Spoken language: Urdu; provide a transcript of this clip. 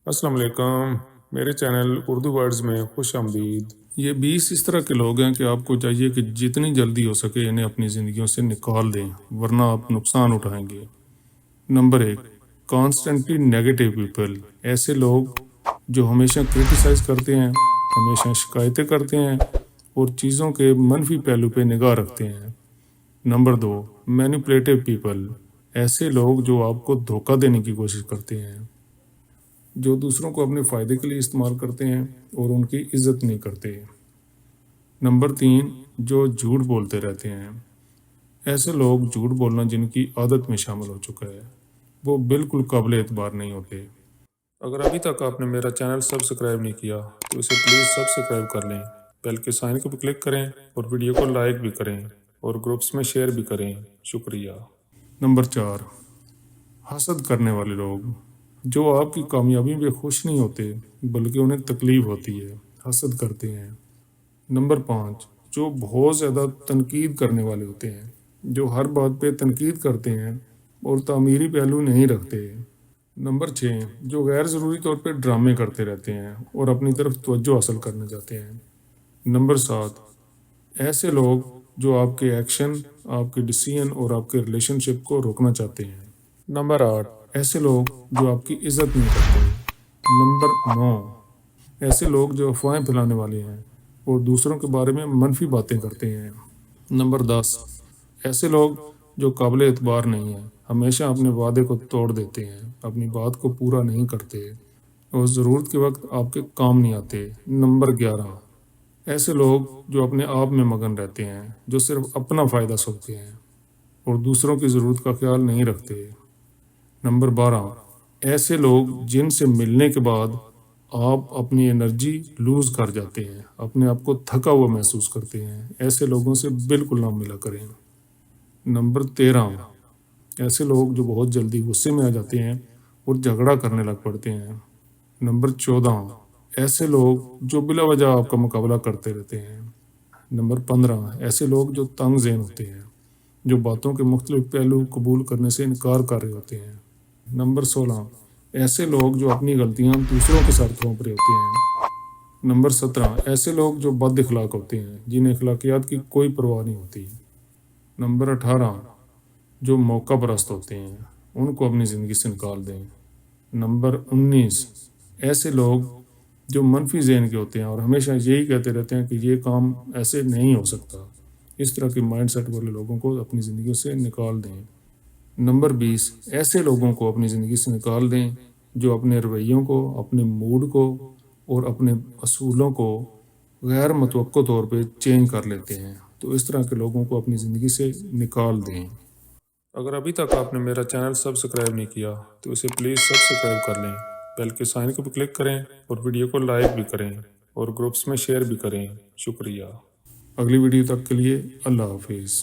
السلام علیکم، میرے چینل اردو ورڈز میں خوش آمدید۔ یہ 20 اس طرح کے لوگ ہیں کہ آپ کو چاہیے کہ جتنی جلدی ہو سکے انہیں اپنی زندگیوں سے نکال دیں، ورنہ آپ نقصان اٹھائیں گے۔ Number 1، constantly negative people. ایسے لوگ جو ہمیشہ کرٹیسائز کرتے ہیں، ہمیشہ شکایتیں کرتے ہیں اور چیزوں کے منفی پہلو پہ نگاہ رکھتے ہیں۔ Number 2، manipulative people. ایسے لوگ جو آپ کو دھوکہ دینے کی کوشش کرتے ہیں، جو دوسروں کو اپنے فائدے کے لیے استعمال کرتے ہیں اور ان کی عزت نہیں کرتے۔ نمبر 3، جو جھوٹ بولتے رہتے ہیں۔ ایسے لوگ جھوٹ بولنا جن کی عادت میں شامل ہو چکا ہے، وہ بالکل قابل اعتبار نہیں ہوتے۔ اگر ابھی تک آپ نے میرا چینل سبسکرائب نہیں کیا تو اسے پلیز سبسکرائب کر لیں، بیل کے سائن کو بھی کلک کریں اور ویڈیو کو لائک بھی کریں اور گروپس میں شیئر بھی کریں۔ شکریہ۔ نمبر 4، حسد کرنے والے لوگ، جو آپ کی کامیابی پہ خوش نہیں ہوتے بلکہ انہیں تکلیف ہوتی ہے، حسد کرتے ہیں۔ نمبر 5، جو بہت زیادہ تنقید کرنے والے ہوتے ہیں، جو ہر بات پہ تنقید کرتے ہیں اور تعمیری پہلو نہیں رکھتے۔ نمبر 6، جو غیر ضروری طور پہ ڈرامے کرتے رہتے ہیں اور اپنی طرف توجہ حاصل کرنا چاہتے ہیں۔ نمبر 7، ایسے لوگ جو آپ کے ایکشن، آپ کے ڈیسیژن اور آپ کے ریلیشن شپ کو روکنا چاہتے ہیں۔ نمبر 8، ایسے لوگ جو آپ کی عزت نہیں کرتے۔ نمبر 9، ایسے لوگ جو افواہیں پھیلانے والے ہیں اور دوسروں کے بارے میں منفی باتیں کرتے ہیں۔ نمبر 10، ایسے لوگ جو قابل اعتبار نہیں ہیں، ہمیشہ اپنے وعدے کو توڑ دیتے ہیں، اپنی بات کو پورا نہیں کرتے اور ضرورت کے وقت آپ کے کام نہیں آتے۔ نمبر 11، ایسے لوگ جو اپنے آپ میں مگن رہتے ہیں، جو صرف اپنا فائدہ سوچتے ہیں اور دوسروں کی ضرورت کا خیال نہیں رکھتے۔ نمبر 12، ایسے لوگ جن سے ملنے کے بعد آپ اپنی انرجی لوز کر جاتے ہیں، اپنے آپ کو تھکا ہوا محسوس کرتے ہیں، ایسے لوگوں سے بالکل نہ ملا کریں۔ نمبر 13، ایسے لوگ جو بہت جلدی غصے میں آ جاتے ہیں اور جھگڑا کرنے لگ پڑتے ہیں۔ نمبر 14، ایسے لوگ جو بلا وجہ آپ کا مقابلہ کرتے رہتے ہیں۔ نمبر 15، ایسے لوگ جو تنگ ذہن ہوتے ہیں، جو باتوں کے مختلف پہلو قبول کرنے سے انکار کر رہے ہوتے ہیں۔ نمبر 16، ایسے لوگ جو اپنی غلطیاں دوسروں کے ساتھ تھوپ رہے ہوتے ہیں۔ نمبر 17، ایسے لوگ جو بد اخلاق ہوتے ہیں، جن اخلاقیات کی کوئی پرواہ نہیں ہوتی۔ نمبر 18، جو موقع پرست ہوتے ہیں، ان کو اپنی زندگی سے نکال دیں۔ نمبر 19، ایسے لوگ جو منفی ذہن کے ہوتے ہیں اور ہمیشہ یہی کہتے رہتے ہیں کہ یہ کام ایسے نہیں ہو سکتا، اس طرح کے مائنڈ سیٹ والے لوگوں کو اپنی زندگی سے نکال دیں۔ نمبر 20، ایسے لوگوں کو اپنی زندگی سے نکال دیں جو اپنے رویوں کو، اپنے موڈ کو اور اپنے اصولوں کو غیر متوقع طور پہ چینج کر لیتے ہیں، تو اس طرح کے لوگوں کو اپنی زندگی سے نکال دیں۔ اگر ابھی تک آپ نے میرا چینل سبسکرائب نہیں کیا تو اسے پلیز سبسکرائب کر لیں، بیل کے سائن کو بھی کلک کریں اور ویڈیو کو لائک بھی کریں اور گروپس میں شیئر بھی کریں۔ شکریہ۔ اگلی ویڈیو تک کے لیے اللہ حافظ۔